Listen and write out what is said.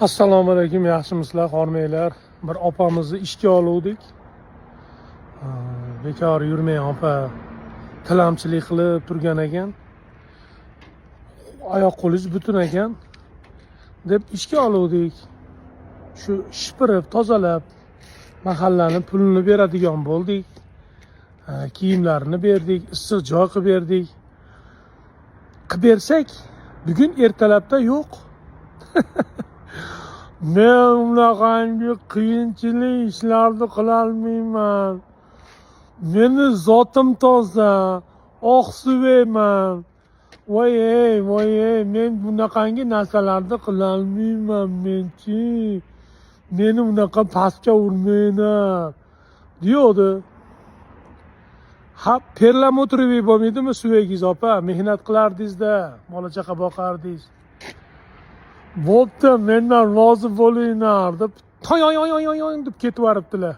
Assalomu alaykum, yaxshimisizlar, xormanglar. Bir opamizni ishga oluvdik. Bekor yurmay opa tilamchilik qilib turgan ekan. Oyoq qo'lingiz butun ekan deb ishga oluvdik. Shu shipirib, tozalab mahallani pulini beradigan bo'ldik. Kiyimlarini berdik, issiq joy qilib berdik. Qilib bersak, bugun ertalabda yo'q. Men unaqangi qiyinchilik ishlarni qilolmayman. Meni zotim toza, oqsuvayman. Voy, men bunaqangi narsalarni qilolmayman menchi. Meni unaqa pastga urmayman, deyodi. Ha, perlam o'tirib bo'lmaydimi suvagingiz opa? Mehnat qilardingiz-da, bola chaqa boqardingiz. Bo'pti, mendan rozi bo'linglar deb toyoyoyoyoyoy deb ketib yuboribdilar.